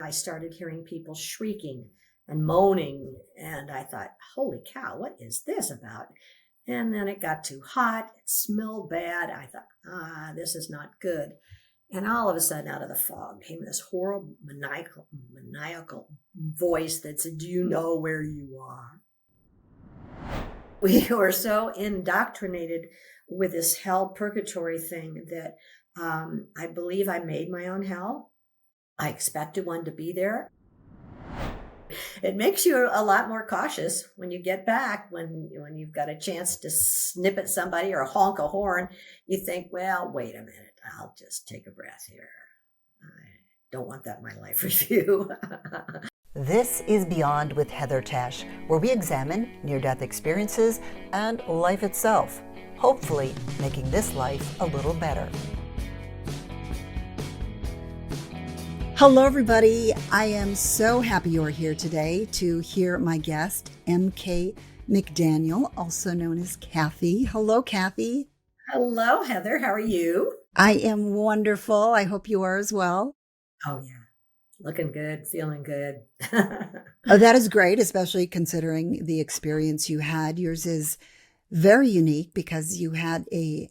I started hearing people shrieking and moaning, and I thought, holy cow, what is this about? And then it got too hot, it smelled bad. I thought, this is not good. And all of a sudden, out of the fog came this horrible maniacal voice that said, do you know where you are? We were so indoctrinated with this hell purgatory thing that I believe I made my own hell. I expected one to be there. It makes you a lot more cautious when you get back, when you've got a chance to snip at somebody or honk a horn. You think, well, wait a minute, I'll just take a breath here. I don't want that in my life review. This is Beyond with Heather Tesch, where we examine near-death experiences and life itself, hopefully making this life a little better. Hello, everybody. I am so happy you're here today to hear my guest, M.K. McDaniel, also known as Kathy. Hello, Kathy. Hello, Heather. How are you? I am wonderful. I hope you are as well. Oh, yeah. Looking good, feeling good. Oh, that is great, especially considering the experience you had. Yours is very unique because you had a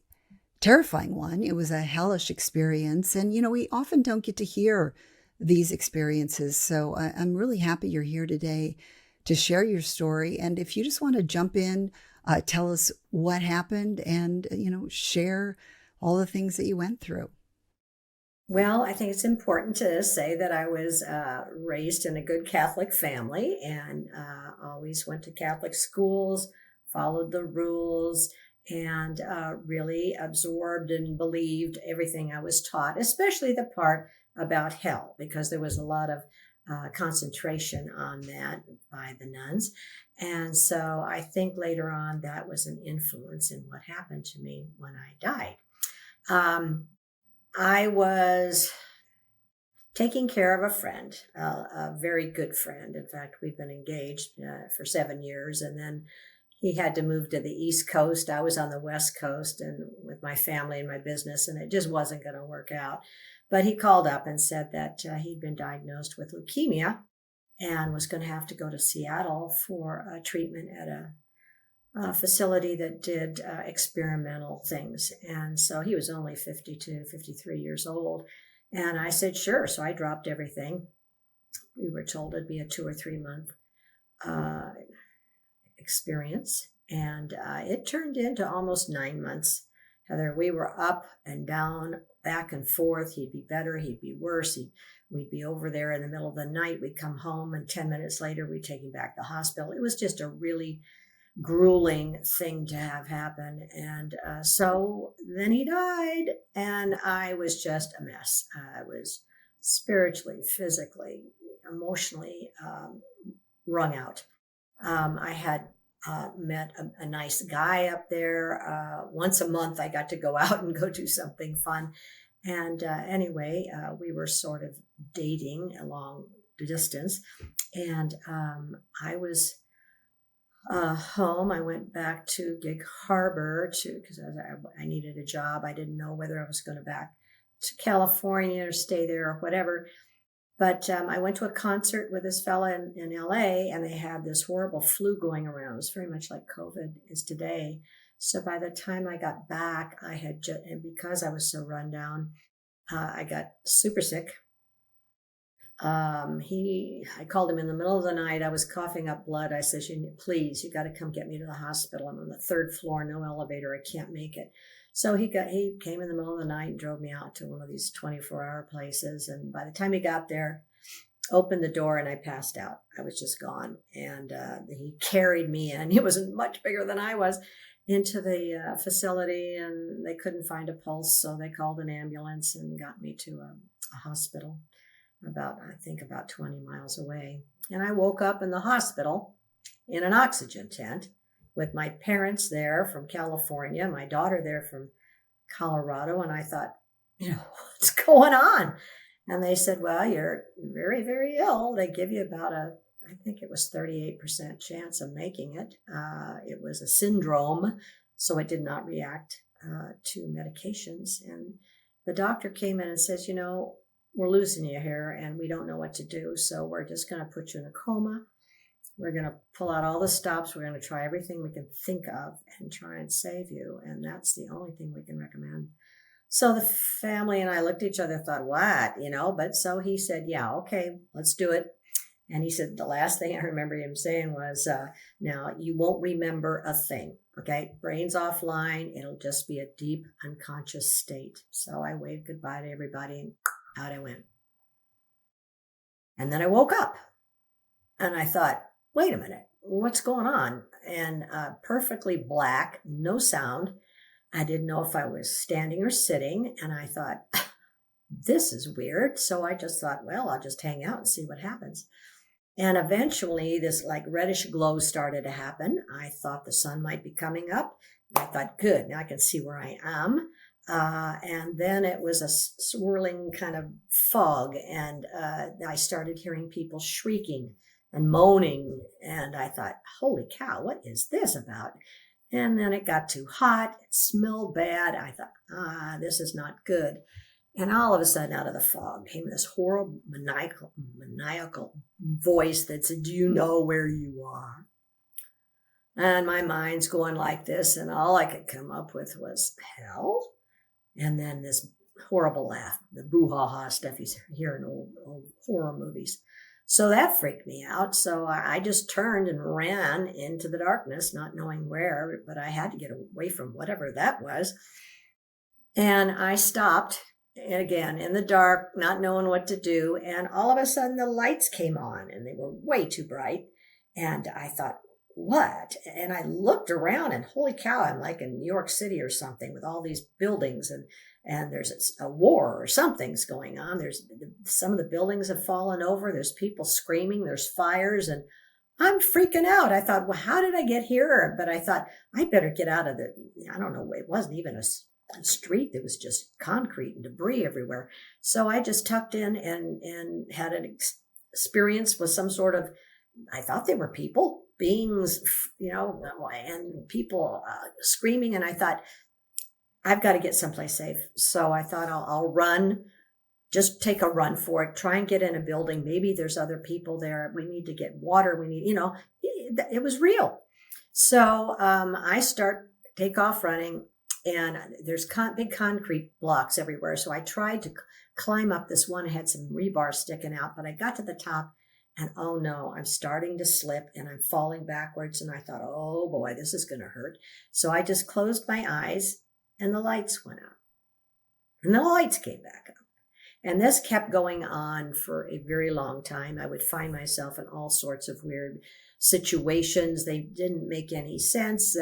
terrifying one. It was a hellish experience. And, we often don't get to hear these experiences. So I'm really happy you're here today to share your story. And if you just want to jump in, tell us what happened and, share all the things that you went through. Well, I think it's important to say that I was raised in a good Catholic family and always went to Catholic schools, followed the rules, and really absorbed and believed everything I was taught, especially the part about hell, because there was a lot of concentration on that by the nuns. And so I think later on that was an influence in what happened to me when I died. I was taking care of a friend, a very good friend. In fact, we've been engaged for 7 years, and then he had to move to the East Coast. I was on the West Coast and with my family and my business, and it just wasn't going to work out. But he called up and said that he'd been diagnosed with leukemia and was going to have to go to Seattle for treatment at a facility that did experimental things. And so he was only 52, 53 years old. And I said, sure. So I dropped everything. We were told it'd be a 2 or 3 month experience. And it turned into almost 9 months. Heather, we were up and down, back and forth. He'd be better, he'd be worse. We'd be over there in the middle of the night. We'd come home, and 10 minutes later, we'd take him back to the hospital. It was just a really grueling thing to have happen. And so then he died, and I was just a mess. I was spiritually, physically, emotionally wrung out. I had met a nice guy up there. Once a month, I got to go out and go do something fun. And anyway, we were sort of dating along the distance. And I was home. I went back to Gig Harbor because I needed a job. I didn't know whether I was going to back to California or stay there or whatever. But I went to a concert with this fella in LA, and they had this horrible flu going around. It was very much like COVID is today. So by the time I got back, and because I was so run down, I got super sick. I called him in the middle of the night. I was coughing up blood. I said, please, you got to come get me to the hospital. I'm on the 3rd floor, no elevator. I can't make it. So he came in the middle of the night and drove me out to one of these 24-hour places. And by the time he got there, opened the door, and I passed out. I was just gone. And he carried me in. He wasn't much bigger than I was, into the facility, and they couldn't find a pulse. So they called an ambulance and got me to a hospital about 20 miles away. And I woke up in the hospital in an oxygen tent with my parents there from California, my daughter there from Colorado. And I thought, what's going on? And they said, well, you're very, very ill. They give you about I think it was 38% chance of making it. It was a syndrome, so it did not react to medications. And the doctor came in and says, we're losing you here and we don't know what to do. So we're just going to put you in a coma. We're going to pull out all the stops. We're going to try everything we can think of and try and save you. And that's the only thing we can recommend. So the family and I looked at each other, thought, what, but so he said, yeah, okay, let's do it. And he said, the last thing I remember him saying was, now you won't remember a thing. Okay. Brain's offline. It'll just be a deep unconscious state. So I waved goodbye to everybody and out I went. And then I woke up and I thought, wait a minute, what's going on? And perfectly black, no sound. I didn't know if I was standing or sitting. And I thought, this is weird. So I just thought, well, I'll just hang out and see what happens. And eventually this like reddish glow started to happen. I thought the sun might be coming up. I thought, good, now I can see where I am. And then it was a swirling kind of fog. And I started hearing people shrieking and moaning. And I thought, holy cow, what is this about? And then it got too hot. It smelled bad. I thought, this is not good. And all of a sudden, out of the fog came this horrible, maniacal voice that said, do you know where you are? And my mind's going like this, and all I could come up with was, hell? And then this horrible laugh, the boo-ha-ha stuff you hear in old horror movies. So that freaked me out. So I just turned and ran into the darkness, not knowing where, but I had to get away from whatever that was. And I stopped. And again, in the dark, not knowing what to do. And all of a sudden the lights came on and they were way too bright. And I thought, what? And I looked around and holy cow, I'm like in New York City or something with all these buildings and there's a war or something's going on. Some of the buildings have fallen over. There's people screaming. There's fires and I'm freaking out. I thought, well, how did I get here? But I thought I better get out of I don't know. It wasn't even a street. There was just concrete and debris everywhere. So I just tucked in and had an experience with some sort of, I thought they were people, beings, and people screaming. And I thought, I've got to get someplace safe. So I thought I'll run, just take a run for it, try and get in a building. Maybe there's other people there. We need to get water. We need, it was real. So I take off running. And there's big concrete blocks everywhere. So I tried to climb up this one. It had some rebar sticking out, but I got to the top and oh no, I'm starting to slip and I'm falling backwards. And I thought, oh boy, this is going to hurt. So I just closed my eyes and the lights went out. And the lights came back up. And this kept going on for a very long time. I would find myself in all sorts of weird situations. They didn't make any sense.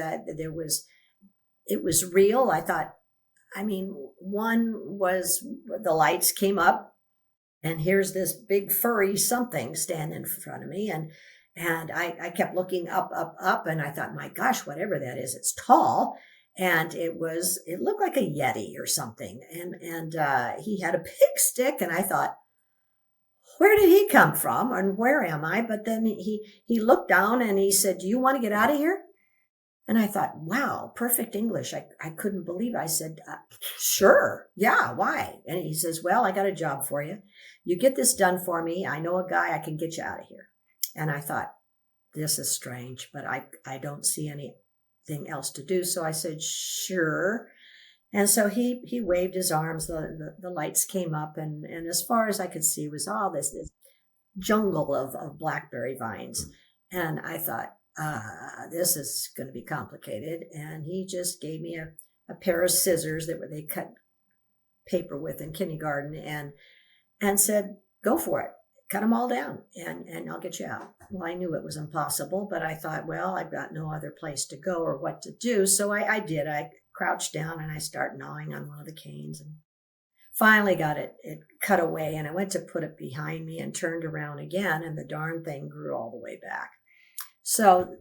It was real. I thought, one was the lights came up and here's this big furry something standing in front of me. And I kept looking up, and I thought, my gosh, whatever that is, it's tall. And it looked like a Yeti or something. And he had a big stick. And I thought, where did he come from? And where am I? But then he looked down and he said, do you want to get out of here? And I thought, wow, perfect English. I couldn't believe it. I said, sure. Yeah. Why? And he says, well, I got a job for you. You get this done for me. I know a guy. I can get you out of here. And I thought, this is strange, but I don't see anything else to do. So I said, sure. And so he waved his arms. The lights came up. And as far as I could see was all this jungle of blackberry vines. And I thought, this is going to be complicated. And he just gave me a pair of scissors that they cut paper with in kindergarten and said, go for it. Cut them all down and I'll get you out. Well, I knew it was impossible, but I thought, well, I've got no other place to go or what to do. So I did. I crouched down and I started gnawing on one of the canes and finally got it cut away. And I went to put it behind me and turned around again. And the darn thing grew all the way back. So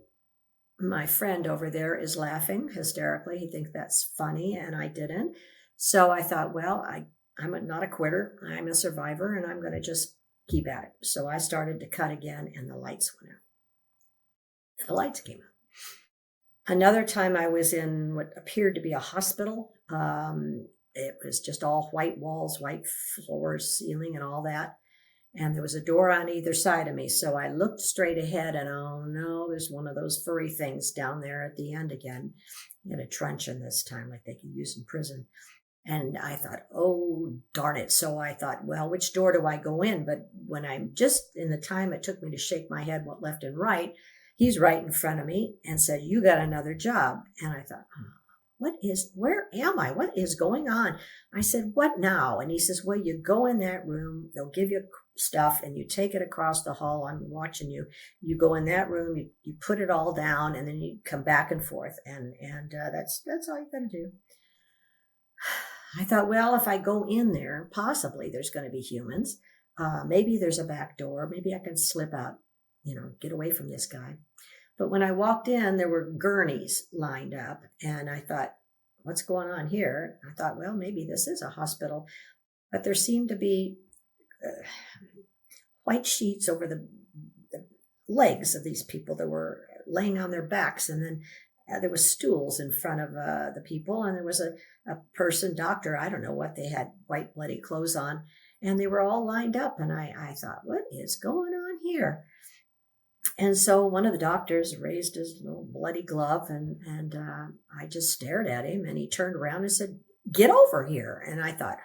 my friend over there is laughing hysterically. He thinks that's funny, and I didn't. So I thought, well, I'm not a quitter. I'm a survivor, and I'm going to just keep at it. So I started to cut again, and the lights went out. The lights came out. Another time I was in what appeared to be a hospital, it was just all white walls, white floors, ceiling, and all that. And there was a door on either side of me. So I looked straight ahead and, oh no, there's one of those furry things down there at the end again. He had a truncheon this time, like they could use in prison. And I thought, oh, darn it. So I thought, well, which door do I go in? But when I'm just in the time it took me to shake my head left and right, he's right in front of me and said, you got another job. And I thought, where am I? What is going on? I said, what now? And he says, well, you go in that room, they'll give you stuff and you take it across the hall. I'm watching you. You go in that room, you put it all down, and then you come back and forth. And that's all you got to do. I thought, well, if I go in there, possibly there's going to be humans. Maybe there's a back door. Maybe I can slip out, get away from this guy. But when I walked in, there were gurneys lined up. And I thought, what's going on here? I thought, well, maybe this is a hospital. But there seemed to be white sheets over the legs of these people that were laying on their backs. And then there was stools in front of the people. And there was a person, doctor, I don't know what, they had white bloody clothes on. And they were all lined up. And I thought, what is going on here? And so one of the doctors raised his little bloody glove and I just stared at him, and he turned around and said, get over here. And I thought,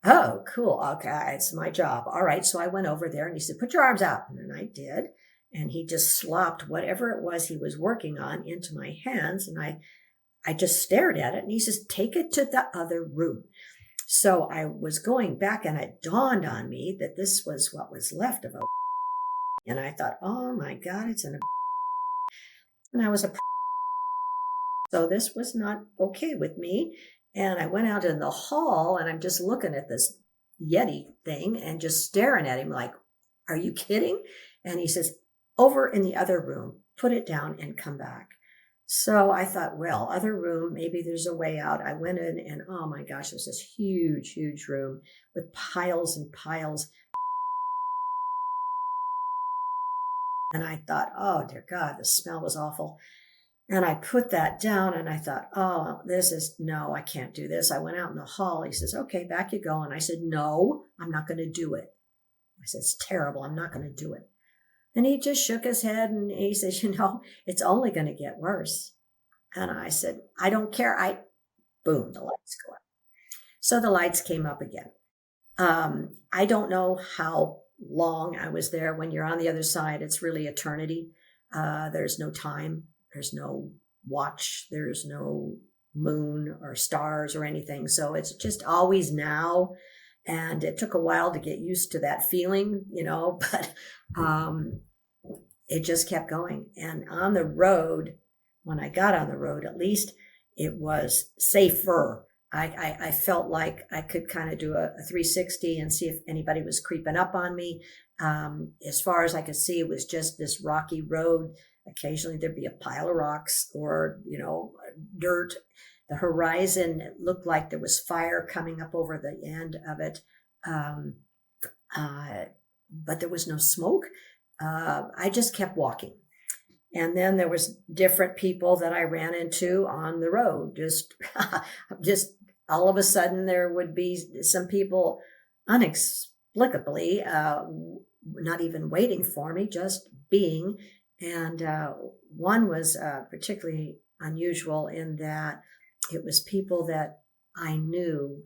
oh, cool. Okay, it's my job. All right. So I went over there and he said, put your arms out. And I did. And he just slopped whatever it was he was working on into my hands. And I just stared at it. And he says, take it to the other room. So I was going back, and it dawned on me that this was what was left of a. And I thought, oh my God, it's and I was so this was not okay with me. And I went out in the hall, and I'm just looking at this Yeti thing and just staring at him like, are you kidding? And he says, over in the other room, put it down and come back. So I thought, well, other room, maybe there's a way out. I went in, and oh my gosh, it was this huge, huge room with piles and piles. And I thought, oh, dear God, the smell was awful. And I put that down, and I thought, oh, no, I can't do this. I went out in the hall. He says, okay, back you go. And I said, no, I'm not going to do it. I said, it's terrible. I'm not going to do it. And he just shook his head, and he says, it's only going to get worse. And I said, I don't care. Boom, the lights go up. So the lights came up again. I don't know how long I was there. When you're on the other side, it's really eternity. There's no time. There's no watch. There's no moon or stars or anything. So it's just always now. And it took a while to get used to that feeling, but it just kept going. And on the road, when I got on the road, at least it was safer. I felt like I could kind of do a 360 and see if anybody was creeping up on me. As far as I could see, it was just this rocky road. Occasionally there'd be a pile of rocks or, dirt. The horizon, it looked like there was fire coming up over the end of it. But there was no smoke. I just kept walking. And then there was different people that I ran into on the road. Just all of a sudden there would be some people inexplicably, not even waiting for me, just being. And one was particularly unusual in that it was people that I knew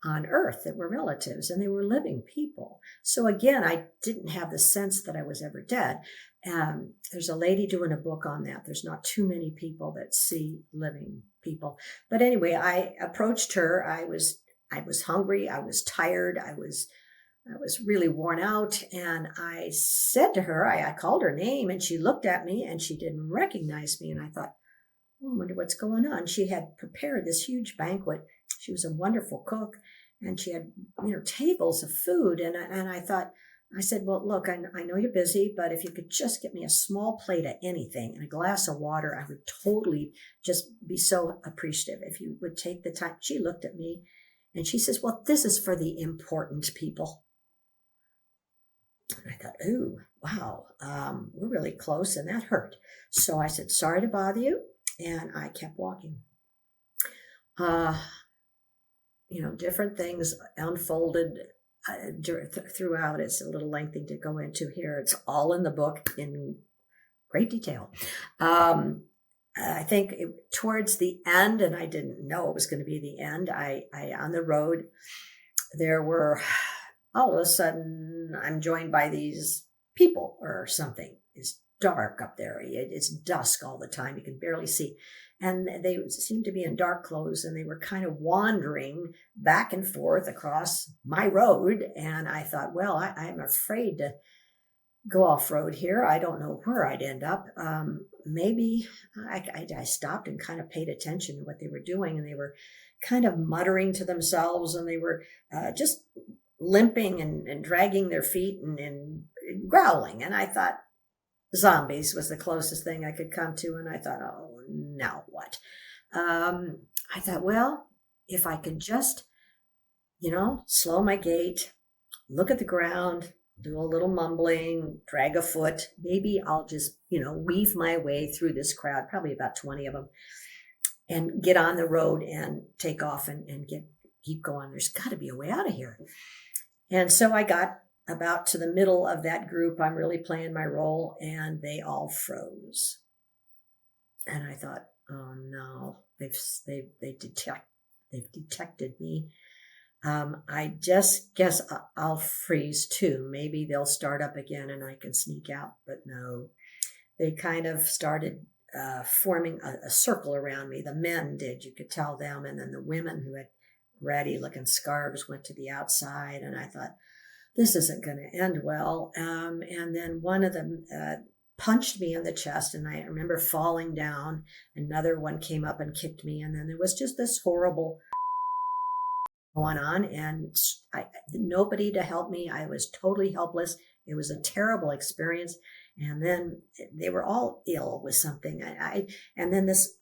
on Earth that were relatives, and they were living people. So again, I didn't have the sense that I was ever dead. There's a lady doing a book on that. There's not too many people that see living people. But anyway, I approached her. I was hungry. I was tired. I was really worn out. And I said to her, I called her name, and she looked at me and she didn't recognize me. And I thought, I wonder what's going on. She had prepared this huge banquet. She was a wonderful cook, and she had, tables of food. And I said, well, look, I know you're busy, but if you could just get me a small plate of anything and a glass of water, I would totally just be so appreciative if you would take the time. She looked at me and she says, well, this is for the important people. And I thought, ooh, wow, we're really close, and that hurt. So I said, sorry to bother you. And I kept walking. different things unfolded throughout. It's a little lengthy to go into here. It's all in the book in great detail. I think towards the end, and I didn't know it was going to be the end, I on the road, there were, all of a sudden, I'm joined by these people or something. It's dark up there. It's dusk all the time. You can barely see. And they seemed to be in dark clothes, and they were kind of wandering back and forth across my road. And I thought, well, I'm afraid to go off-road here. I don't know where I'd end up. Maybe I stopped and kind of paid attention to what they were doing, and they were kind of muttering to themselves, and they were just limping and dragging their feet and growling. And I thought zombies was the closest thing I could come to. And I thought, oh, now what? I thought, well, if I could just, slow my gait, look at the ground, do a little mumbling, drag a foot, maybe I'll just, weave my way through this crowd, probably about 20 of them, and get on the road and take off and keep going. There's got to be a way out of here. And so I got about to the middle of that group. I'm really playing my role, and they all froze. And I thought, oh no, they've detected me. I just guess I'll freeze too. Maybe they'll start up again and I can sneak out. But no, they kind of started forming a circle around me. The men did, you could tell them. And then the women who had ratty looking scarves went to the outside. And I thought, this isn't going to end well. And then one of them punched me in the chest, and I remember falling down. Another one came up and kicked me. And then there was just this horrible going on, and nobody to help me. I was totally helpless. It was a terrible experience. And then they were all ill with something. And then this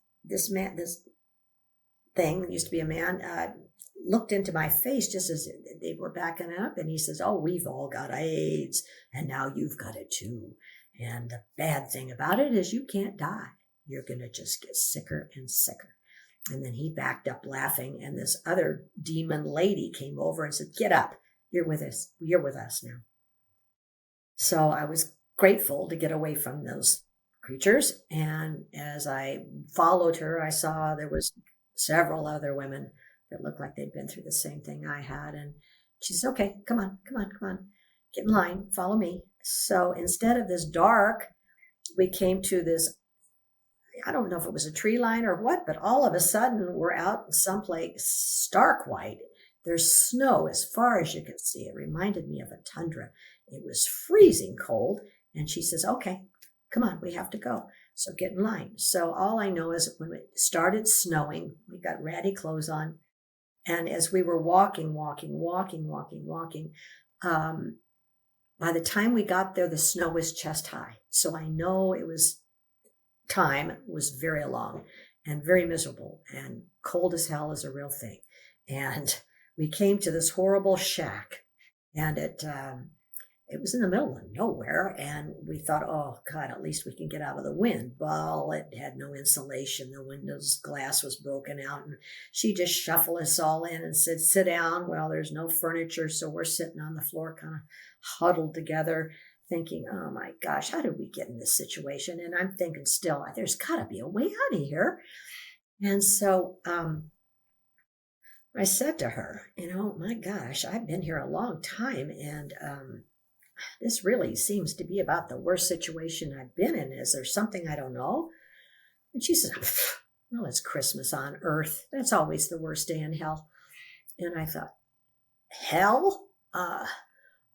thing, used to be a man, looked into my face just as they were backing up, and he says, oh, we've all got AIDS, and now you've got it too. And the bad thing about it is you can't die. You're going to just get sicker and sicker. And then he backed up laughing, and this other demon lady came over and said, get up. You're with us. You're with us now. So I was grateful to get away from those creatures. And as I followed her, I saw there was several other women that looked like they'd been through the same thing I had. And she said, okay, come on. Get in line, follow me. So instead of this dark, we came to this, I don't know if it was a tree line or what, but all of a sudden we're out in someplace stark white. There's snow as far as you can see. It reminded me of a tundra. It was freezing cold. And she says, okay, come on, we have to go. So get in line. So all I know is when it started snowing, we got ratty clothes on. And as we were walking, by the time we got there, the snow was chest high. So I know time was very long and very miserable, and cold as hell is a real thing. And we came to this horrible shack, and it was in the middle of nowhere. And we thought, oh God, at least we can get out of the wind. Well, it had no insulation. The window's glass was broken out, and she just shuffled us all in and said, sit down. Well, there's no furniture. So we're sitting on the floor, kind of huddled together, thinking, oh my gosh, how did we get in this situation? And I'm thinking still, there's gotta be a way out of here. And so, I said to her, my gosh, I've been here a long time, and this really seems to be about the worst situation I've been in. Is there something I don't know? And she says, well, it's Christmas on Earth. That's always the worst day in hell. And I thought, hell?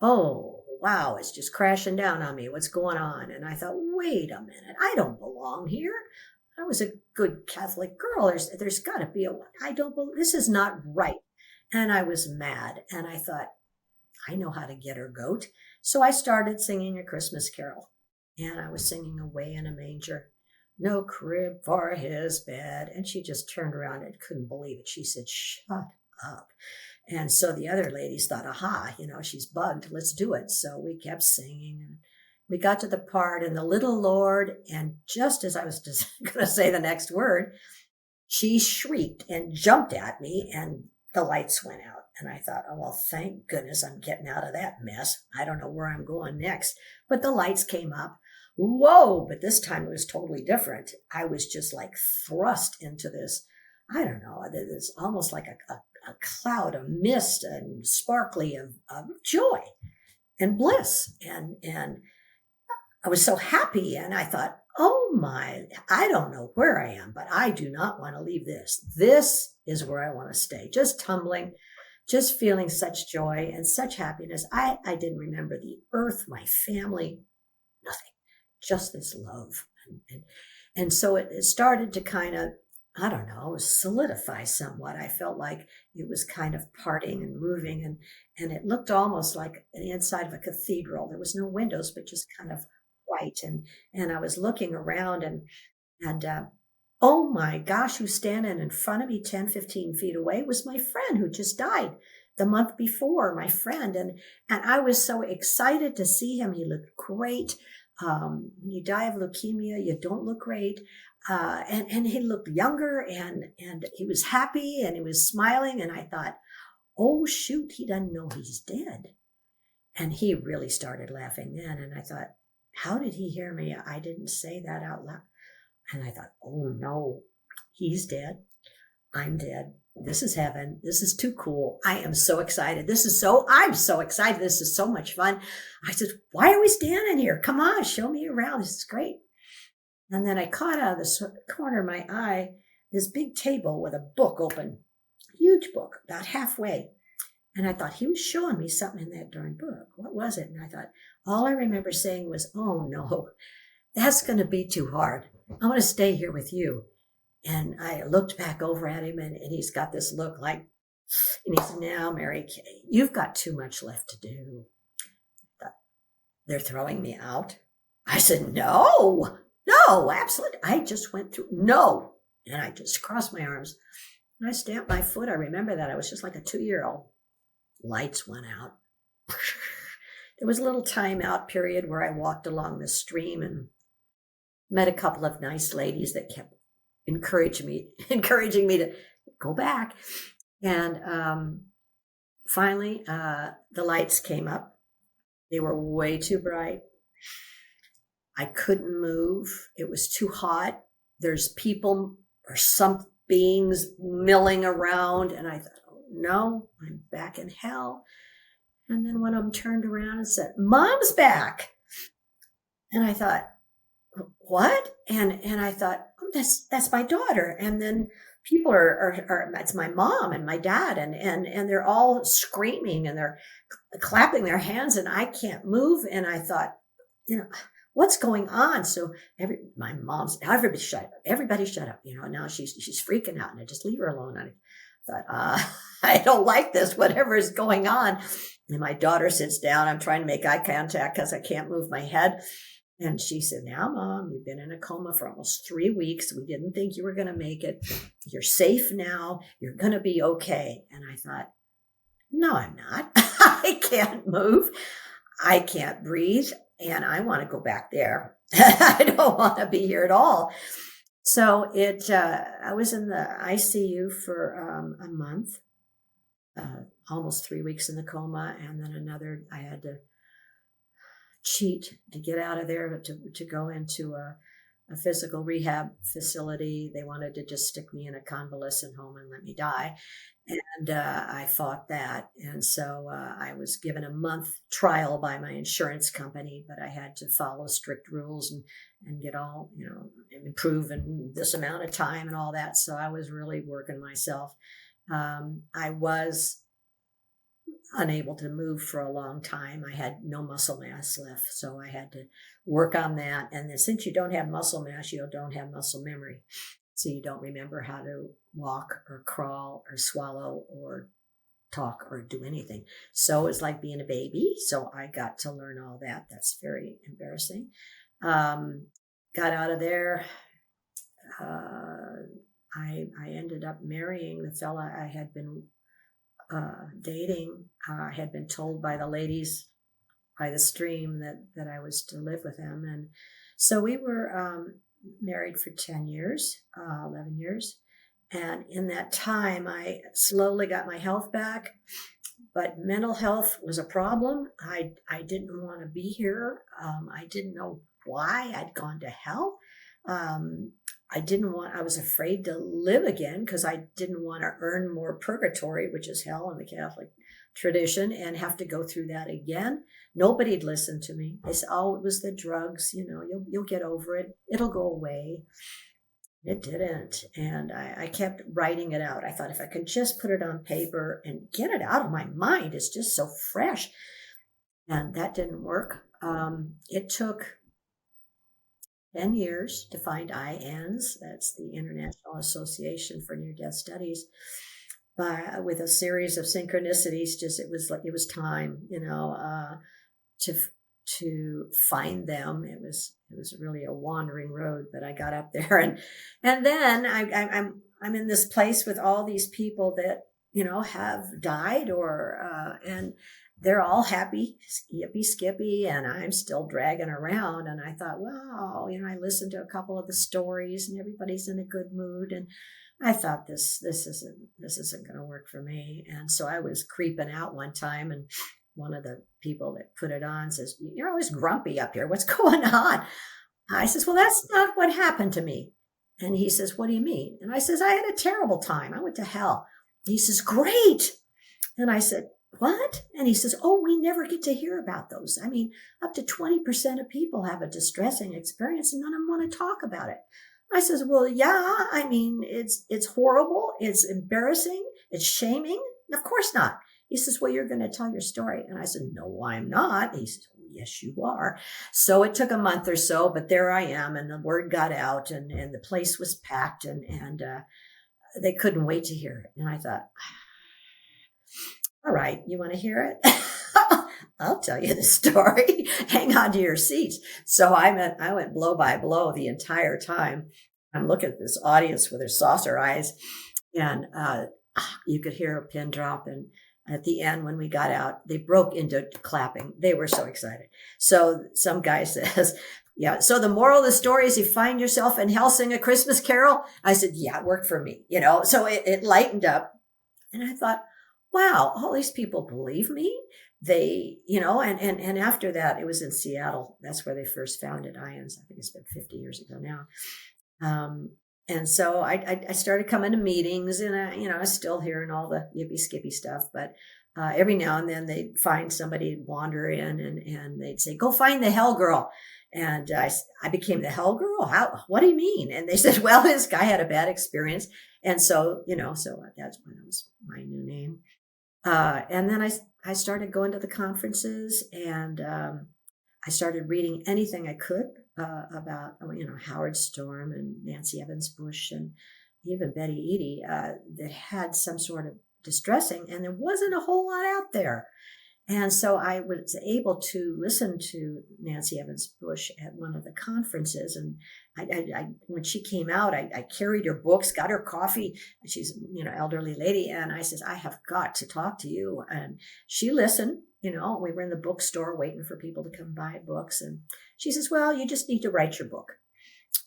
Oh, wow, it's just crashing down on me. What's going on? And I thought, wait a minute, I don't belong here. I was a good Catholic girl. There's got to be this is not right. And I was mad. And I thought, I know how to get her goat. So I started singing a Christmas carol. And I was singing Away in a Manger. No crib for his bed. And she just turned around and couldn't believe it. She said, shut up. And so the other ladies thought, aha, she's bugged. Let's do it. So we kept singing, and we got to the part, and the little Lord, and just as I was just going to say the next word, she shrieked and jumped at me and the lights went out. And I thought, oh, well, thank goodness I'm getting out of that mess. I don't know where I'm going next. But the lights came up. Whoa, but this time it was totally different. I was just like thrust into this, I don't know, it's almost like a cloud of mist and sparkly of joy and bliss. And I was so happy. And I thought, oh my, I don't know where I am, but I do not want to leave this. This is where I want to stay. Just tumbling, just feeling such joy and such happiness. I didn't remember the earth, my family, nothing. Just this love. And so it started to kind of, I don't know, solidify somewhat. I felt like it was kind of parting and moving, and it looked almost like the inside of a cathedral. There was no windows, but just kind of white. And I was looking around and oh my gosh, who's standing in front of me 10, 15 feet away was my friend who just died the month before, my friend. And I was so excited to see him. He looked great. When you die of leukemia, you don't look great. And he looked younger and he was happy and he was smiling. And I thought, oh shoot, he doesn't know he's dead. And he really started laughing then. And I thought, how did he hear me? I didn't say that out loud. And I thought, oh no, he's dead. I'm dead. This is heaven. This is too cool. I am so excited. I'm so excited. This is so much fun. I said, why are we standing here? Come on, show me around. This is great. And then I caught out of the corner of my eye this big table with a book open, huge book, about halfway. And I thought he was showing me something in that darn book. What was it? And I thought, all I remember saying was, oh no, that's going to be too hard. I want to stay here with you. And I looked back over at him and he's got this look like, and he said, now, Mary Kay, you've got too much left to do. They're throwing me out. I said, no, absolutely. I just went through, no. And I just crossed my arms and I stamped my foot. I remember that I was just like a 2-year-old. Lights went out. There was a little timeout period where I walked along the stream and met a couple of nice ladies that kept encouraging me to go back. And finally, the lights came up. They were way too bright. I couldn't move. It was too hot. There's people or some beings milling around. And I thought, oh, no, I'm back in hell. And then one of them turned around and said, Mom's back. And I thought, what? And I thought, oh, that's my daughter. And then people are that's my mom and my dad. And they're all screaming and they're clapping their hands and I can't move. And I thought, what's going on? So everybody shut up, now she's freaking out and I just leave her alone. And I thought, I don't like this, whatever is going on. And my daughter sits down. I'm trying to make eye contact because I can't move my head. And she said, now, Mom, you've been in a coma for almost 3 weeks. We didn't think you were going to make it. You're safe now. You're going to be okay. And I thought, no, I'm not. I can't move. I can't breathe. And I want to go back there. I don't want to be here at all. So I was in the ICU for a month, almost 3 weeks in the coma. And then I had to cheat to get out of there to go into a physical rehab facility. They wanted to just stick me in a convalescent home and let me die. And I fought that. And so I was given a month trial by my insurance company, but I had to follow strict rules and get all, improve in this amount of time and all that. So I was really working myself. I was unable to move for a long time. I had no muscle mass left, so I had to work on that. And then since you don't have muscle mass, you don't have muscle memory. So you don't remember how to walk or crawl or swallow or talk or do anything. So it's like being a baby. So I got to learn all that. That's very embarrassing. Got out of there. I ended up marrying the fella I had been dating. I had been told by the ladies by the stream that I was to live with him. And so we were married for 10 years, 11 years. And in that time, I slowly got my health back, but mental health was a problem. I didn't want to be here. I didn't know why I'd gone to hell. I was afraid to live again because I didn't want to earn more purgatory, which is hell in the Catholic tradition, and have to go through that again. Nobody'd listen to me. They said, oh, it was the drugs. You'll get over it. It'll go away. It didn't. And I kept writing it out. I thought if I could just put it on paper and get it out of my mind, it's just so fresh. And that didn't work. It took 10 years to find IANDS. That's the International Association for Near-Death Studies. With a series of synchronicities, it was time, to find them. It was really a wandering road, but I got up there, and then I'm in this place with all these people that have died, and they're all happy, yippee skippy, and I'm still dragging around. And I thought, wow, I listened to a couple of the stories, and everybody's in a good mood, and I thought this isn't going to work for me. And so I was creeping out one time, and one of the people that put it on says, "You're always grumpy up here. What's going on?" I says, "Well, that's not what happened to me." And he says, "What do you mean?" And I says, "I had a terrible time. I went to hell." He says, "Great." And I said, "What?" And he says, "Oh, we never get to hear about those. I mean, up to 20% of people have a distressing experience and none of them want to talk about it." I says, "Well, yeah, I mean, it's horrible. It's embarrassing. It's shaming. Of course not." He says, "Well, you're going to tell your story." And I said, "No, I'm not." He says, "Yes, you are." So it took a month or so, but there I am. And the word got out, and the place was packed, and they couldn't wait to hear it. And I thought, all right, you want to hear it? I'll tell you the story. Hang on to your seats. So I went blow by blow the entire time. I'm looking at this audience with their saucer eyes, and you could hear a pin drop. And at the end, when we got out, they broke into clapping. They were so excited. So some guy says, "Yeah, so the moral of the story is you find yourself in hell, sing a Christmas carol." I said, "Yeah, it worked for me." So it lightened up. And I thought, wow, all these people believe me. They, and after that, it was in Seattle. That's where they first founded IANDS. I think it's been 50 years ago now. And so I started coming to meetings, and I was still hearing all the yippee skippy stuff, but every now and then they'd find somebody wander in, and they'd say, "Go find the hell girl." And I became the hell girl. How? What do you mean? And they said, "Well, this guy had a bad experience." And so, so that's when it was my new name. And then I started going to the conferences, and I started reading anything I could about, Howard Storm and Nancy Evans Bush and even Betty Eadie that had some sort of distressing, and there wasn't a whole lot out there. And so I was able to listen to Nancy Evans Bush at one of the conferences. And I when she came out, I carried her books, got her coffee. She's, elderly lady. And I says, "I have got to talk to you." And she listened. We were in the bookstore waiting for people to come buy books. And she says, "Well, you just need to write your book.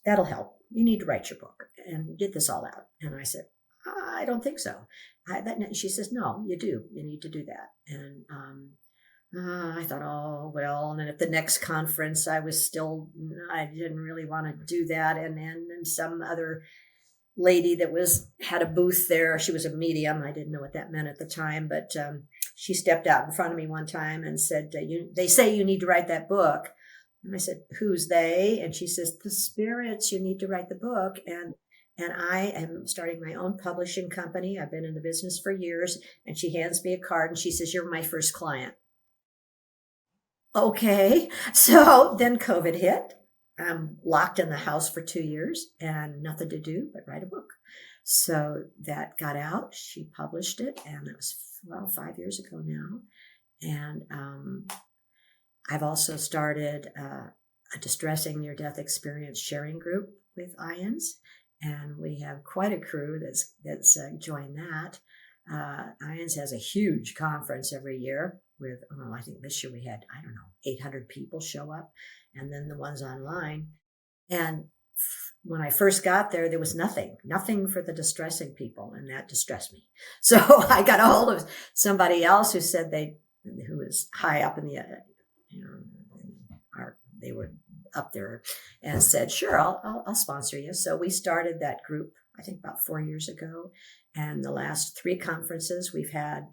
That'll help. You need to write your book and get this all out." And I said, "I don't think so." She says, "No, you do. You need to do that." And I thought, oh, well. And then at the next conference, I didn't really want to do that. And then some other lady that had a booth there, she was a medium. I didn't know what that meant at the time, but she stepped out in front of me one time and said, "They say you need to write that book." And I said, "Who's they?" And she says, "The spirits. You need to write the book." And I am starting my own publishing company. I've been in the business for years. And she hands me a card and she says, "You're my first client." Okay. So then COVID hit. I'm locked in the house for 2 years and nothing to do but write a book. So that got out. She published it, and that was 5 years ago now. And I've also started a distressing near-death experience sharing group with IANDS, and we have quite a crew that's joined that. IANDS has a huge conference every year with, I think this year we had, 800 people show up, and then the ones online. And when I first got there, there was nothing for the distressing people, and that distressed me. So I got a hold of somebody else who said who was high up in the, they were up there, and said, sure, I'll sponsor you. So we started that group, I think about 4 years ago. And the last 3 conferences, we've had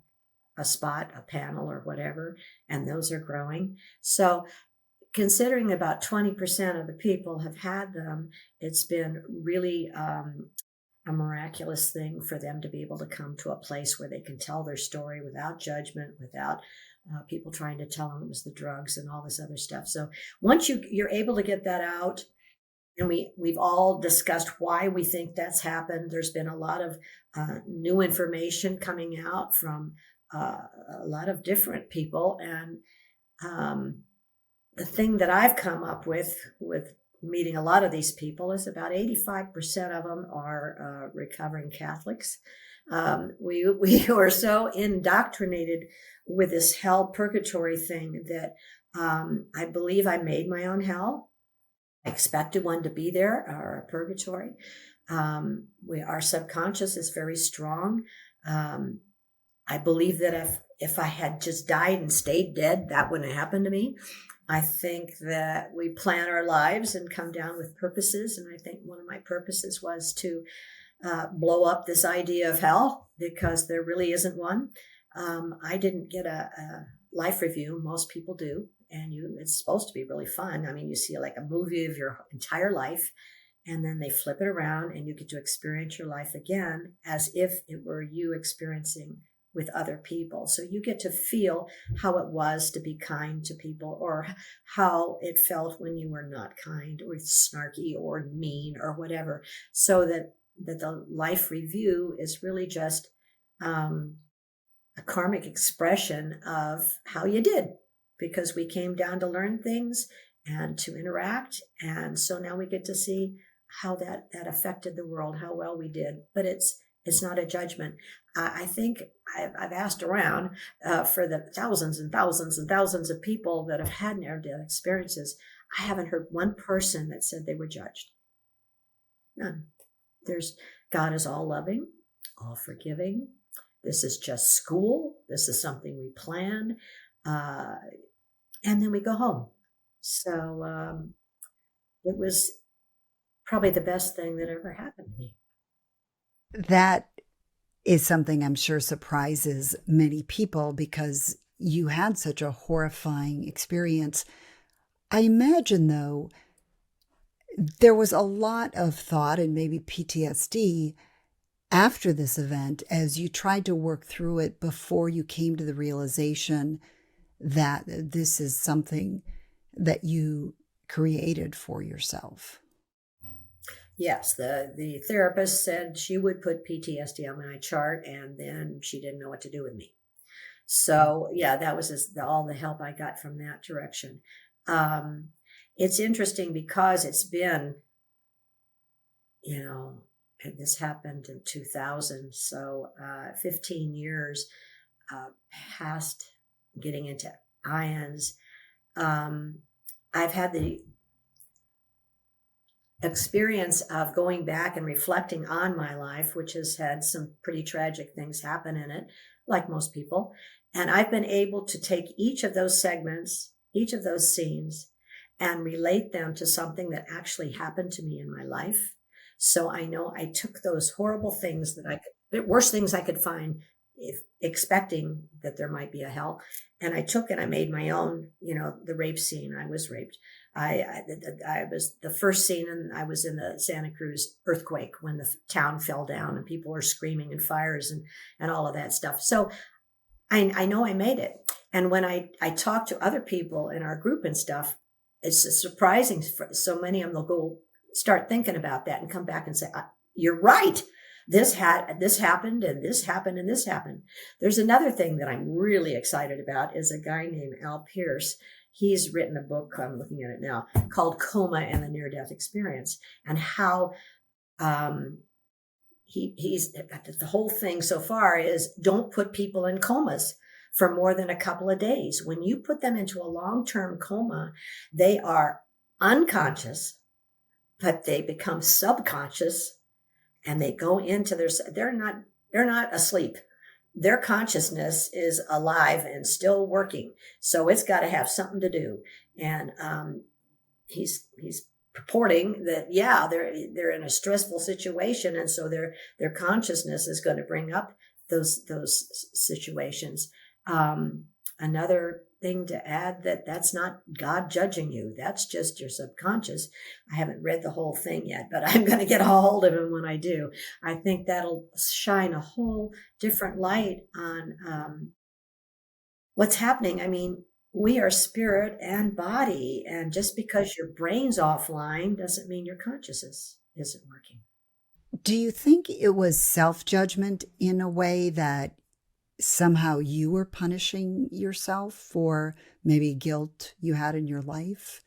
a spot, a panel or whatever, and those are growing. So considering about 20% of the people have had them, it's been really a miraculous thing for them to be able to come to a place where they can tell their story without judgment, without people trying to tell them it was the drugs and all this other stuff. So once you're able to get that out, and we've all discussed why we think that's happened. There's been a lot of new information coming out from a lot of different people. And the thing that I've come up with meeting a lot of these people is about 85% of them are recovering Catholics. We were so indoctrinated with this hell purgatory thing that I believe I made my own hell. I expected one to be there, or a purgatory. Our subconscious is very strong. I believe that if I had just died and stayed dead, that wouldn't have happened to me. I think that we plan our lives and come down with purposes. And I think one of my purposes was to blow up this idea of hell, because there really isn't one. I didn't get a life review. Most people do. And it's supposed to be really fun. I mean, you see like a movie of your entire life, and then they flip it around and you get to experience your life again as if it were you experiencing with other people. So you get to feel how it was to be kind to people, or how it felt when you were not kind or snarky or mean or whatever. So that the life review is really just a karmic expression of how you did, because we came down to learn things and to interact. And so now we get to see how that affected the world, how well we did. But it's not a judgment. I think I've asked around for the thousands and thousands and thousands of people that have had near-death experiences. I haven't heard one person that said they were judged. None. God is all loving, all forgiving. This is just school. This is something we planned. And then we go home. So it was probably the best thing that ever happened to me. That is something I'm sure surprises many people, because you had such a horrifying experience. I imagine, though, there was a lot of thought and maybe PTSD after this event as you tried to work through it before you came to the realization that this is something that you created for yourself. Yes, the therapist said she would put PTSD on my chart, and then she didn't know what to do with me. So yeah, that was all the help I got from that direction. It's interesting because it's been, this happened in 2000, so 15 years past getting into IANDS. I've had the experience of going back and reflecting on my life, which has had some pretty tragic things happen in it, like most people. And I've been able to take each of those segments, each of those scenes, and relate them to something that actually happened to me in my life. So I know I took those horrible things the worst things I could find, expecting that there might be a hell. And I took it, I made my own, the rape scene. I was raped. I was the first scene, and I was in the Santa Cruz earthquake when the town fell down and people were screaming and fires and all of that stuff. So I know I made it. And when I talk to other people in our group and stuff, it's surprising. So many of them will go start thinking about that and come back and say, you're right. This happened, and this happened, and this happened. There's another thing that I'm really excited about is a guy named Al Pierce. He's written a book, I'm looking at it now, called Coma and the Near-Death Experience, and how he's the whole thing so far is don't put people in comas for more than a couple of days. When you put them into a long-term coma, they are unconscious, but they become subconscious and they go into they're not asleep. Their consciousness is alive and still working. So it's got to have something to do. And he's purporting that, yeah, they're in a stressful situation. And so their consciousness is going to bring up those situations. Another thing to add, that's not God judging you. That's just your subconscious. I haven't read the whole thing yet, but I'm going to get a hold of him when I do. I think that'll shine a whole different light on what's happening. I mean, we are spirit and body, and just because your brain's offline doesn't mean your consciousness isn't working. Do you think it was self-judgment in a way that somehow you were punishing yourself for maybe guilt you had in your life?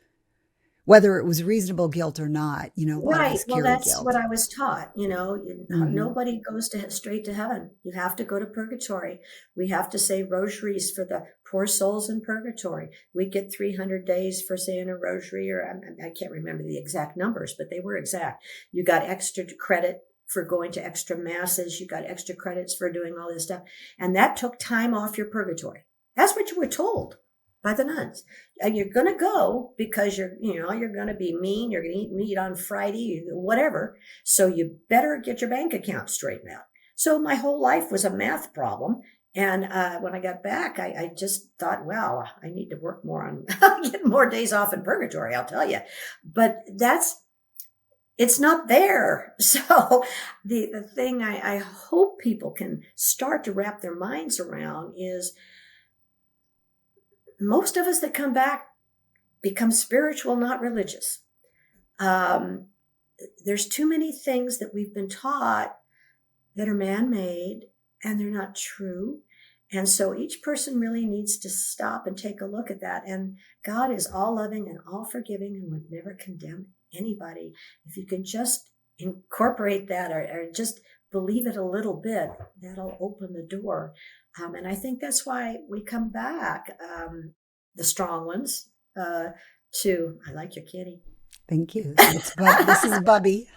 Whether it was reasonable guilt or not, a lot of us Well, carry that's guilt. what I was taught. Mm-hmm. Nobody goes straight to heaven. You have to go to purgatory. We have to say rosaries for the poor souls in purgatory. We get 300 days for saying a rosary, or I can't remember the exact numbers, but they were exact. You got extra credit for going to extra masses. You got extra credits for doing all this stuff. And that took time off your purgatory. That's what you were told by the nuns. And you're going to go because you're going to be mean. You're going to eat meat on Friday, whatever. So you better get your bank account straightened out. So my whole life was a math problem. And when I got back, I just thought, wow, I need to work more on getting more days off in purgatory, I'll tell you. But it's not there. So the thing I hope people can start to wrap their minds around is most of us that come back become spiritual, not religious. There's too many things that we've been taught that are man-made and they're not true. And so each person really needs to stop and take a look at that. And God is all loving and all forgiving and would never condemn anybody. If you can just incorporate that or just believe it a little bit, that'll open the door. And I think that's why we come back, the strong ones, I like your kitty. Thank you. This is Bubbie.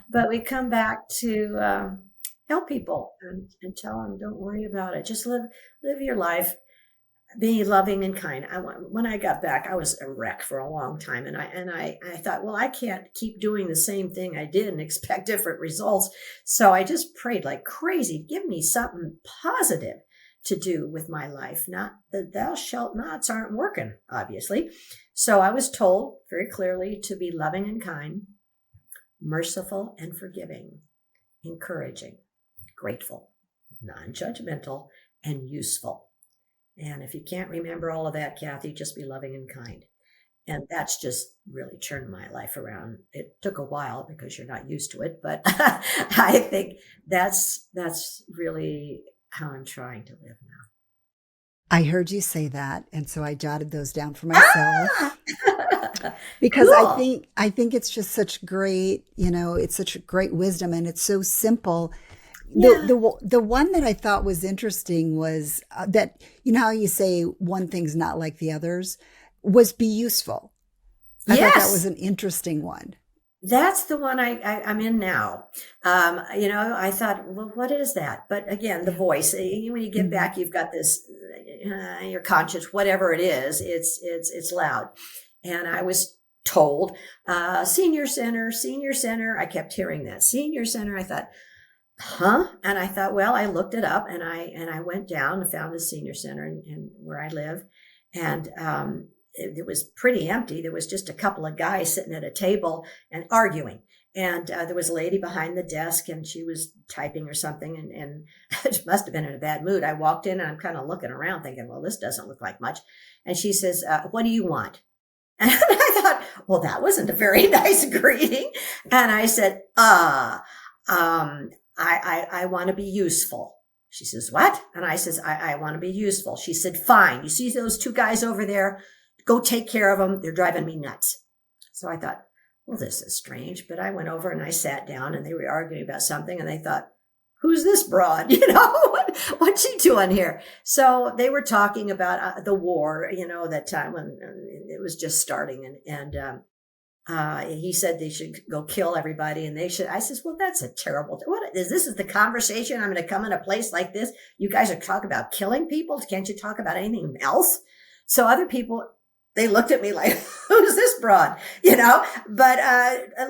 But we come back to help people and tell them, don't worry about it. Just live your life. Be loving and kind. When I got back, I was a wreck for a long time. And I thought, well, I can't keep doing the same thing I did and expect different results. So I just prayed like crazy. Give me something positive to do with my life. Not the thou shalt nots aren't working, obviously. So I was told very clearly to be loving and kind, merciful and forgiving, encouraging, grateful, non-judgmental, and useful. And if you can't remember all of that, Kathy, just be loving and kind. And that's just really turned my life around. It took a while because you're not used to it, but I think that's really how I'm trying to live now. I heard you say that, and so I jotted those down for myself. Because cool. I think it's just such great, it's such great wisdom, and it's so simple. Yeah. The one that I thought was interesting was that, how you say one thing's not like the others, was be useful. I thought that was an interesting one. That's the one I'm in now. I thought, well, what is that? But again, the voice, when you get back, you've got this, your conscience, whatever it is, it's loud. And I was told, senior center. I kept hearing that senior center. I thought, huh? And I thought, well, I looked it up and I went down and found the senior center in where I live. And, it was pretty empty. There was just a couple of guys sitting at a table and arguing. And there was a lady behind the desk and she was typing or something and it must have been in a bad mood. I walked in and I'm kind of looking around thinking, well, this doesn't look like much. And she says, what do you want? And I thought, well, that wasn't a very nice greeting. And I said, I want to be useful. She says, what? And I says, I want to be useful. She said, fine. You see those two guys over there? Go take care of them. They're driving me nuts. So I thought, well, this is strange. But I went over and I sat down and they were arguing about something. And they thought, who's this broad? What's she doing here? So they were talking about the war, that time when it was just starting. And He said they should go kill everybody, and they should. I says, well, that's a terrible. What is this? Is the conversation? I'm going to come in a place like this. You guys are talking about killing people. Can't you talk about anything else? So other people, they looked at me like, who's this broad? But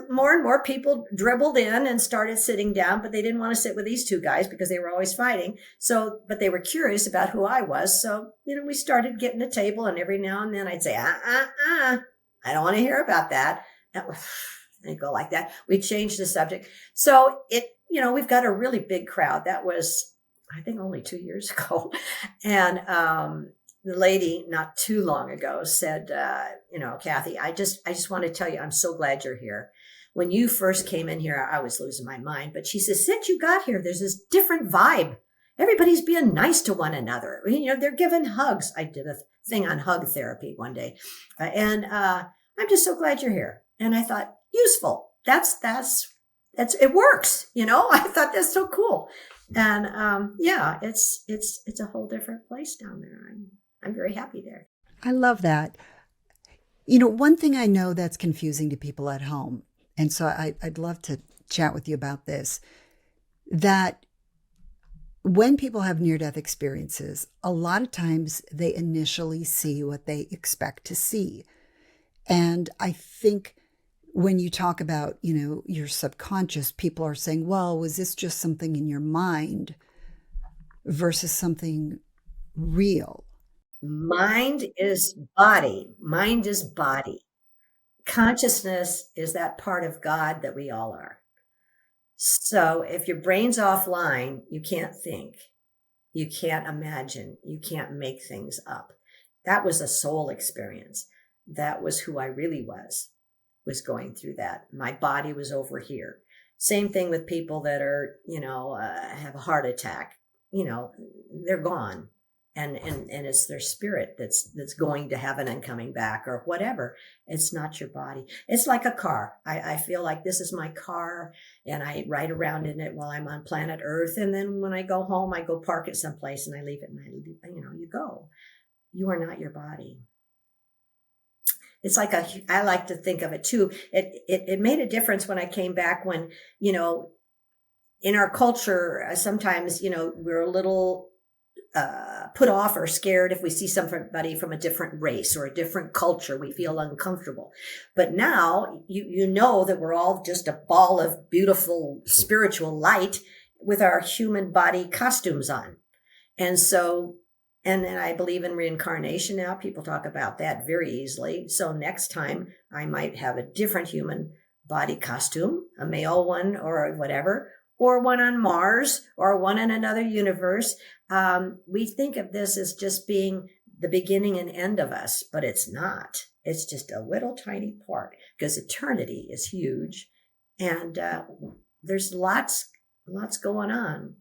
more and more people dribbled in and started sitting down, but they didn't want to sit with these two guys because they were always fighting. So, but they were curious about who I was. So, we started getting a table, and every now and then I'd say, I don't want to hear about that. They go like that. We changed the subject. So we've got a really big crowd. That was, I think, only 2 years ago. And, the lady not too long ago said, Kathy, I just want to tell you, I'm so glad you're here. When you first came in here, I was losing my mind, but she says, since you got here, there's this different vibe. Everybody's being nice to one another. They're giving hugs. I did a thing on hug therapy one day. And I'm just so glad you're here. And I thought, useful. That's it works. I thought that's so cool. And it's a whole different place down there. I'm very happy there. I love that. One thing I know that's confusing to people at home, and so I'd love to chat with you about this, that when people have near-death experiences, a lot of times they initially see what they expect to see. And I think when you talk about, your subconscious, people are saying, well, was this just something in your mind versus something real? Mind is body. Mind is body. Consciousness is that part of God that we all are. So if your brain's offline, you can't think. You can't imagine. You can't make things up. That was a soul experience. That was who I really was going through that. My body was over here. Same thing with people that are, have a heart attack. They're gone. And it's their spirit that's going to heaven and coming back or whatever. It's not your body. It's like a car. I feel like this is my car, and I ride around in it while I'm on planet Earth. And then when I go home, I go park it someplace and I leave it, and you go. You are not your body. It's like I like to think of it too. It made a difference when I came back when, in our culture, sometimes, we're a little put off or scared if we see somebody from a different race or a different culture. We feel uncomfortable. But now you know that we're all just a ball of beautiful spiritual light with our human body costumes on. And so, and I believe in reincarnation now. People talk about that very easily. So next time I might have a different human body costume, a male one or whatever, or one on Mars or one in another universe. We think of this as just being the beginning and end of us, but it's not. It's just a little tiny part, because eternity is huge, and there's lots going on.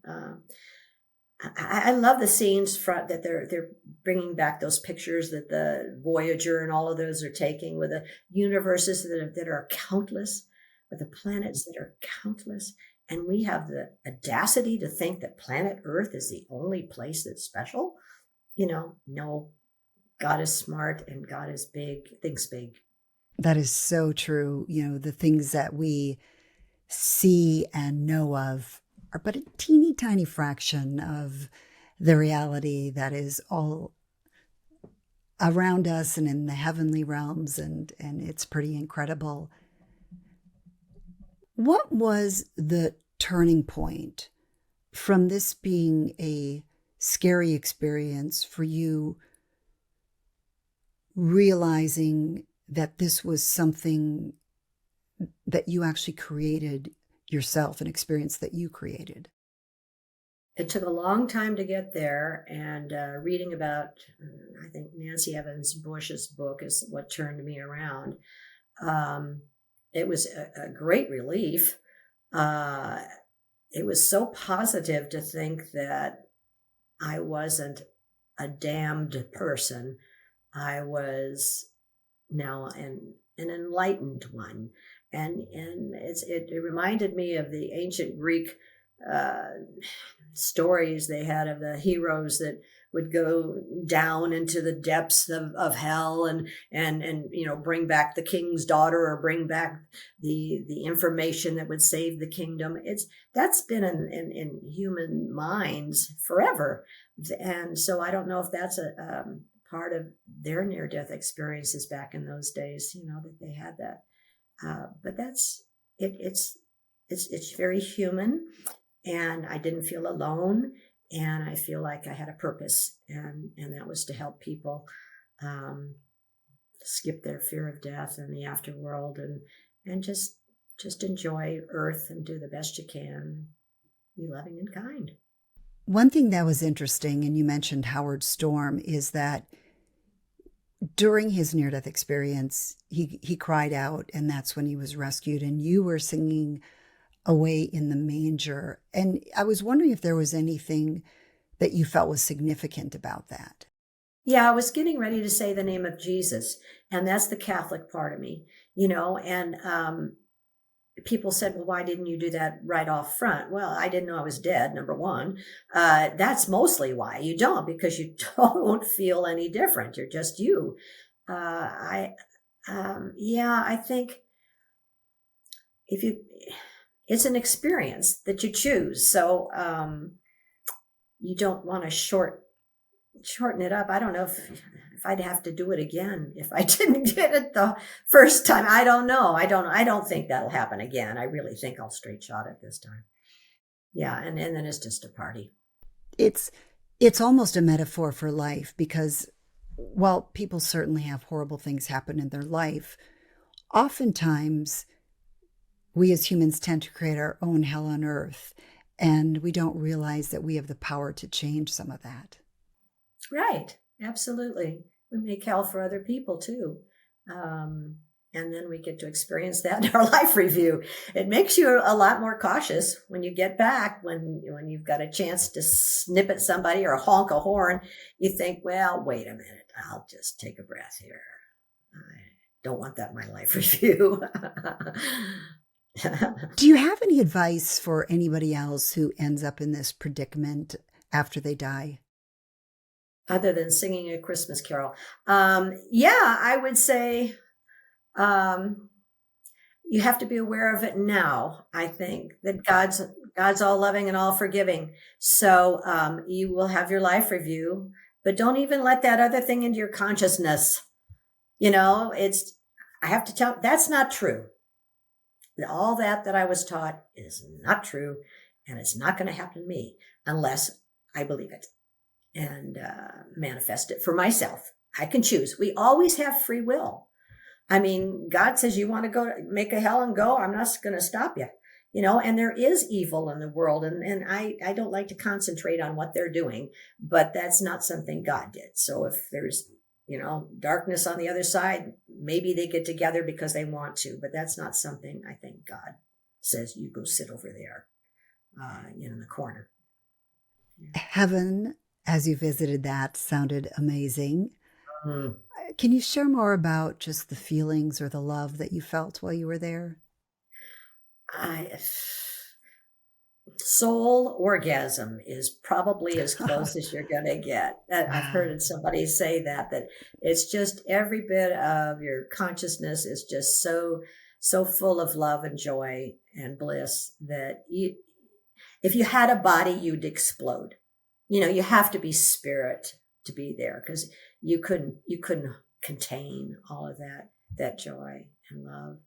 I love the scenes that they're bringing back, those pictures that the Voyager and all of those are taking, with the universes that are countless, with the planets that are countless. And we have the audacity to think that planet Earth is the only place that's special. No, God is smart and God is big, thinks big. That is so true. The things that we see and know of are but a teeny tiny fraction of the reality that is all around us and in the heavenly realms. And it's pretty incredible. What was the turning point from this being a scary experience for you, realizing that this was something that you actually created yourself, an experience that you created? It took a long time to get there, and reading about, I think Nancy Evans Bush's book is what turned me around. It was a great relief. It was so positive to think that I wasn't a damned person. I was now an enlightened one. And it reminded me of the ancient Greek stories they had of the heroes that would go down into the depths of hell and bring back the king's daughter, or bring back the information that would save the kingdom. That's been in human minds forever. And so I don't know if that's a part of their near-death experiences back in those days, that they had that. But that's it. It's very human, and I didn't feel alone, and I feel like I had a purpose, and that was to help people skip their fear of death and the afterworld, and just enjoy Earth and do the best you can, be loving and kind. One thing that was interesting, and you mentioned Howard Storm, is that during his near-death experience, he cried out, and that's when he was rescued, and you were singing Away in the Manger. And I was wondering if there was anything that you felt was significant about that. Yeah, I was getting ready to say the name of Jesus, and that's the Catholic part of me, and people said, well, why didn't you do that right off front? Well, I didn't know I was dead, number one. That's mostly why. You don't, because you don't feel any different. You're just you. I think it's an experience that you choose. So you don't want to shorten it up. I don't know if I'd have to do it again if I didn't get it the first time. I don't know. I don't think that'll happen again. I really think I'll straight shot it this time. Yeah, and then it's just a party. It's almost a metaphor for life, because while people certainly have horrible things happen in their life, oftentimes we as humans tend to create our own hell on earth, and we don't realize that we have the power to change some of that. Right. Absolutely. We make hell for other people too. And then we get to experience that in our life review. It makes you a lot more cautious when you get back, when you've got a chance to snip at somebody or honk a horn. You think, well, wait a minute, I'll just take a breath here. I don't want that in my life review. Do you have any advice for anybody else who ends up in this predicament after they die? Other than singing a Christmas carol. I would say you have to be aware of it now. I think that God's all loving and all forgiving. So you will have your life review, but don't even let that other thing into your consciousness. I have to tell, that's not true. All that I was taught is not true, and it's not going to happen to me unless I believe it and manifest it for myself. I can choose. We always have free will. I mean, God says you want to go make a hell and go. I'm not going to stop you, and there is evil in the world. And I don't like to concentrate on what they're doing, but that's not something God did. So if there's, darkness on the other side, maybe they get together because they want to, but that's not something I think God says you go sit over there, in the corner. Heaven, as you visited that, sounded amazing. Mm. Can you share more about just the feelings or the love that you felt while you were there? Soul orgasm is probably as close as you're going to get. I've heard somebody say that it's just every bit of your consciousness is just so full of love and joy and bliss that if you had a body, you'd explode. You have to be spirit to be there, because you couldn't contain all of that joy and love.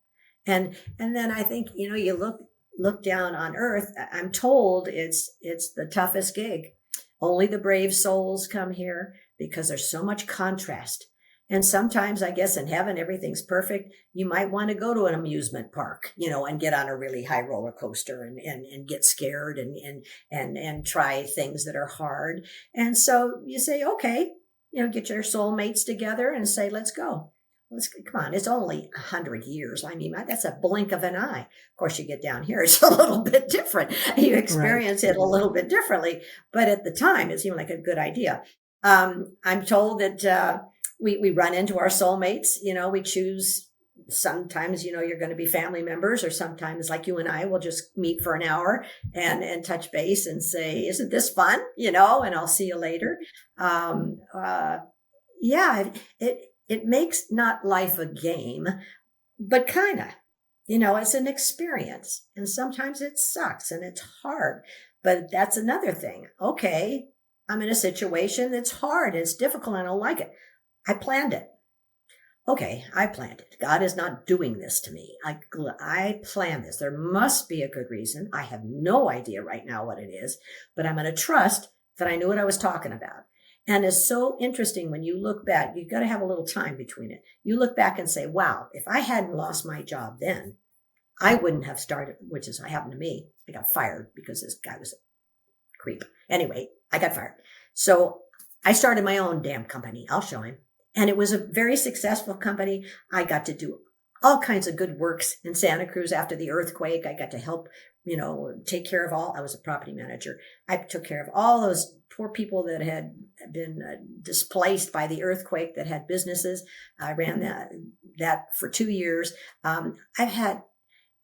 And then I think, you look down on earth. I'm told it's the toughest gig. Only the brave souls come here because there's so much contrast. And sometimes, I guess, in heaven, everything's perfect. You might want to go to an amusement park, and get on a really high roller coaster and get scared and try things that are hard. And so you say, okay, get your soulmates together and say, let's go. Come on, it's only 100 years. I mean, that's a blink of an eye. Of course, you get down here, it's a little bit different. You experience it a little bit differently. But at the time, it seemed like a good idea. I'm told that we run into our soulmates. We choose sometimes, you're going to be family members, or sometimes like you and I will just meet for an hour and touch base and say, isn't this fun? And I'll see you later. Yeah, it makes not life a game, but kind of, it's an experience. And sometimes it sucks and it's hard, but that's another thing. Okay, I'm in a situation that's hard, it's difficult, and I don't like it. I planned it. Okay, I planned it. God is not doing this to me. I planned this. There must be a good reason. I have no idea right now what it is, but I'm going to trust that I knew what I was talking about. And it's so interesting when you look back, you've got to have a little time between it. You look back and say, wow, if I hadn't lost my job then, I wouldn't have started, which is what happened to me. I got fired because this guy was a creep. Anyway, I got fired. So I started my own damn company. I'll show him. And it was a very successful company. I got to do all kinds of good works in Santa Cruz after the earthquake. I got to help, take care of I was a property manager. I took care of all those poor people that had been displaced by the earthquake that had businesses. I ran that for 2 years. I've had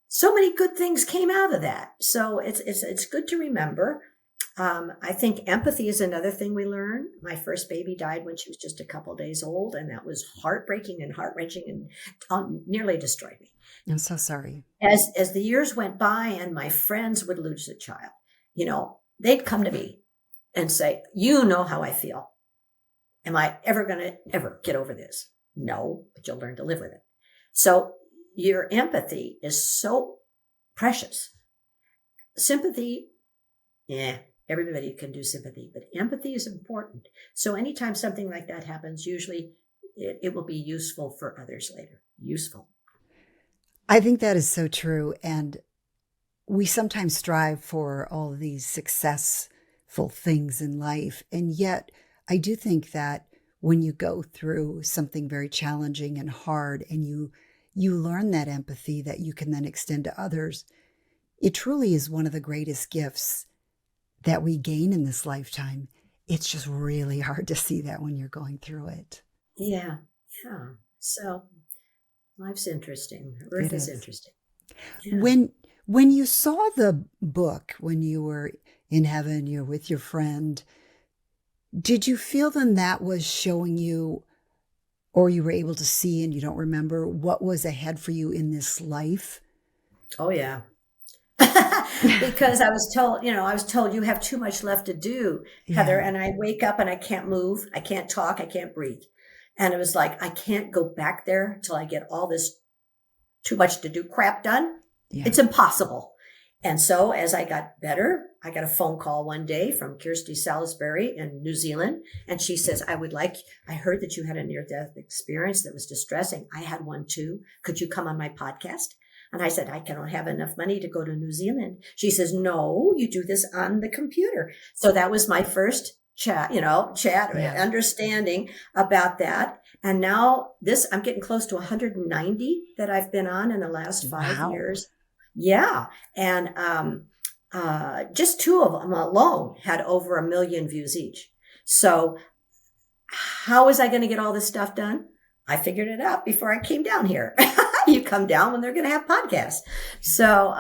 so many good things came out of that. So it's good to remember. I think empathy is another thing we learn. My first baby died when she was just a couple days old, and that was heartbreaking and heart-wrenching and nearly destroyed me. I'm so sorry. As the years went by and my friends would lose a child, they'd come to me and say, you know how I feel. Am I ever going to ever get over this? No, but you'll learn to live with it. So your empathy is so precious. Sympathy, everybody can do sympathy, but empathy is important. So anytime something like that happens, usually it will be useful for others later. Useful. I think that is so true. And we sometimes strive for all of these successful things in life. And yet I do think that when you go through something very challenging and hard and you learn that empathy that you can then extend to others, it truly is one of the greatest gifts that we gain in this lifetime. It's just really hard to see that when you're going through it. Yeah. So life's interesting. Earth is interesting. Yeah. When you saw the book, when you were in heaven, you're with your friend, did you feel then that was showing you, or you were able to see and you don't remember, what was ahead for you in this life? Oh, yeah. Because I was told you have too much left to do, Heather, and I wake up and I can't move, I can't talk, I can't breathe. And it was like, I can't go back there till I get all this too much to do crap done. Yeah. It's impossible. And so as I got better, I got a phone call one day from Kirsty Salisbury in New Zealand. And she says, I heard that you had a near-death experience that was distressing. I had one too. Could you come on my podcast? And I said, I don't have enough money to go to New Zealand. She says, no, you do this on the computer. So that was my first chat, understanding about that. And now I'm getting close to 190 that I've been on in the last 5 years. Yeah. And just 2 of them alone had over 1 million views each. So how was I going to get all this stuff done? I figured it out before I came down here. You come down when they're going to have podcasts. So,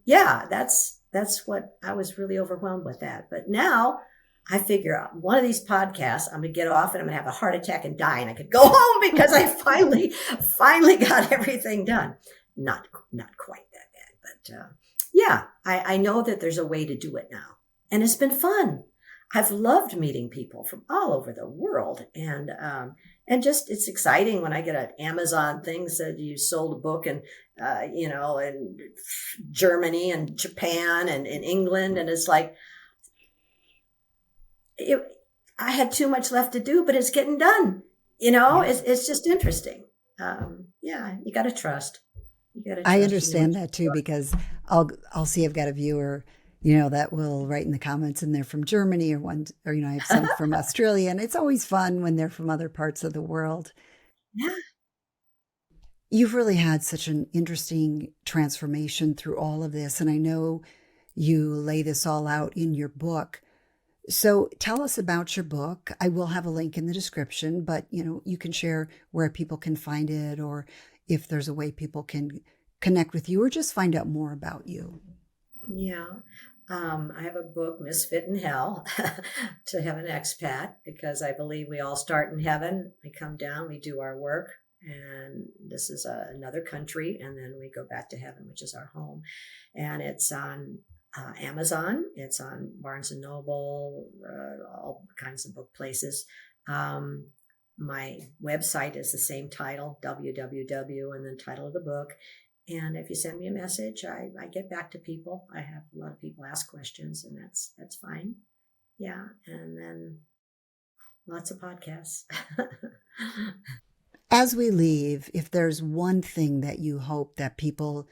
that's what I was really overwhelmed with that. But now I figure out one of these podcasts, I'm going to get off and I'm going to have a heart attack and die. And I could go home because I finally got everything done. Not quite that bad, but, I know that there's a way to do it now, and it's been fun. I've loved meeting people from all over the world, and just, it's exciting when I get an Amazon thing said you sold a book in Germany and Japan and in England. And it's like, I had too much left to do, but it's getting done. It's just interesting. You got to trust. I understand that too, because I'll see I've got a viewer, that will write in the comments and they're from Germany or I have some from Australia, and it's always fun when they're from other parts of the world. Yeah. You've really had such an interesting transformation through all of this. And I know you lay this all out in your book. So tell us about your book. I will have a link in the description, but you can share where people can find it, or if there's a way people can connect with you or just find out more about you. Yeah. I have a book, MISFIT in Hell, to Heaven Expat, because I believe we all start in heaven. We come down, we do our work, and this is another country, and then we go back to heaven, which is our home. And it's on Amazon. It's on Barnes & Noble, all kinds of book places. My website is the same title, www, and then title of the book. And if you send me a message, I get back to people. I have a lot of people ask questions, and that's fine. Yeah. And then lots of podcasts. As we leave, if there's one thing that you hope that people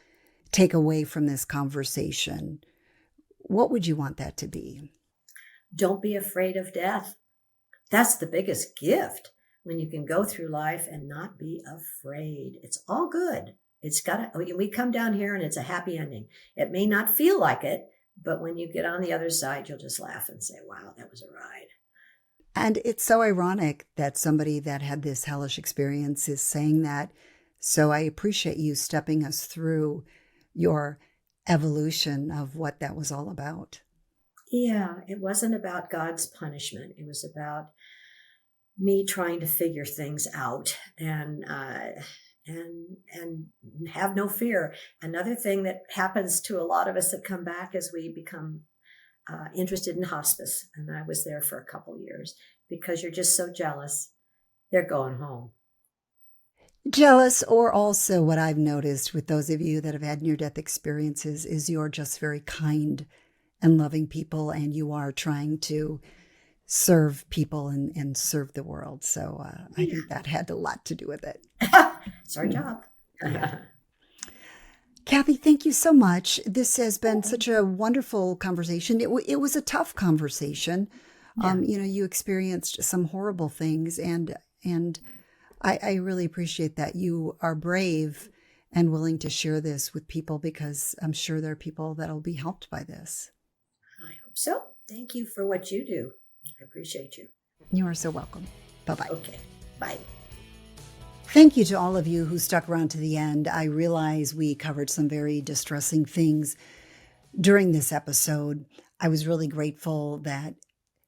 take away from this conversation, what would you want that to be? Don't be afraid of death. That's the biggest gift, when you can go through life and not be afraid. It's all good. We come down here and it's a happy ending. It may not feel like it, but when you get on the other side, you'll just laugh and say, wow, that was a ride. And it's so ironic that somebody that had this hellish experience is saying that. So I appreciate you stepping us through your evolution of what that was all about. Yeah, it wasn't about God's punishment. It was about me trying to figure things out and have no fear. Another thing that happens to a lot of us that come back is we become interested in hospice. And I was there for a couple years because you're just so jealous. They're going home. Jealous, or also what I've noticed with those of you that have had near-death experiences is you're just very kind and loving people, and you are trying to serve people and serve the world. So I think that had a lot to do with it. It's our job. Kathy, thank you so much. This has been such a wonderful conversation. It was a tough conversation. Yeah. You experienced some horrible things, and I really appreciate that you are brave and willing to share this with people, because I'm sure there are people that will be helped by this. I hope so. Thank you for what you do. I appreciate you. You are so welcome. Bye-bye. Okay. Bye. Thank you to all of you who stuck around to the end. I realize we covered some very distressing things during this episode. I was really grateful that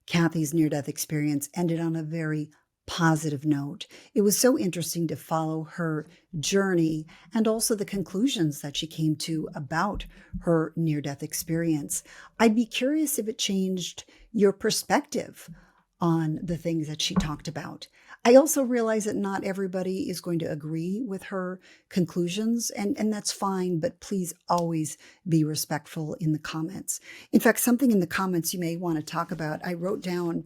Kathy's near-death experience ended on a very positive note. It was so interesting to follow her journey and also the conclusions that she came to about her near-death experience. I'd be curious if it changed your perspective on the things that she talked about. I also realize that not everybody is going to agree with her conclusions, and that's fine, but please always be respectful in the comments. In fact, something in the comments you may want to talk about, I wrote down,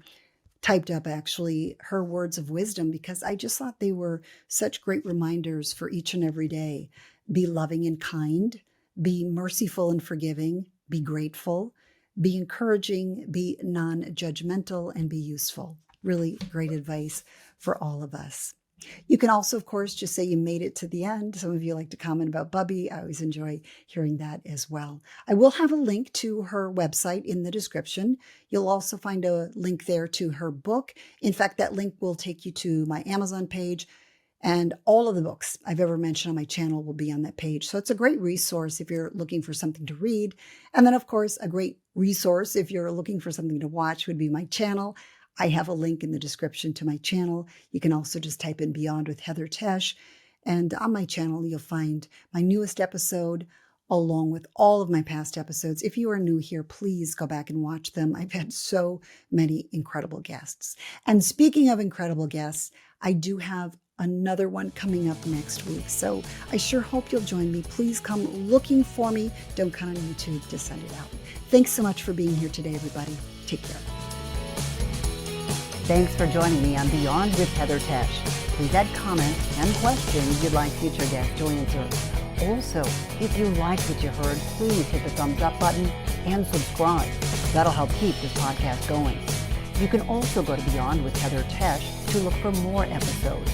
typed up actually, her words of wisdom, because I just thought they were such great reminders for each and every day. Be loving and kind, be merciful and forgiving, be grateful, be encouraging, be non-judgmental, and be useful. Really great advice for all of us. You can also, of course, just say you made it to the end. Some of you like to comment about Bubbie. I always enjoy hearing that as well. I will have a link to her website in the description. You'll also find a link there to her book. In fact, that link will take you to my Amazon page, and all of the books I've ever mentioned on my channel will be on that page. So it's a great resource if you're looking for something to read. And then, of course, a great resource if you're looking for something to watch would be my channel. I have a link in the description to my channel. You can also just type in Beyond with Heather Tesch. And on my channel, you'll find my newest episode along with all of my past episodes. If you are new here, please go back and watch them. I've had so many incredible guests. And speaking of incredible guests, I do have another one coming up next week. So I sure hope you'll join me. Please come looking for me. Don't count on YouTube to send it out. Thanks so much for being here today, everybody. Take care. Thanks for joining me on Beyond with Heather Tesch. Please add comments and questions you'd like future guests to answer. Also, if you liked what you heard, please hit the thumbs up button and subscribe. That'll help keep this podcast going. You can also go to Beyond with Heather Tesch to look for more episodes.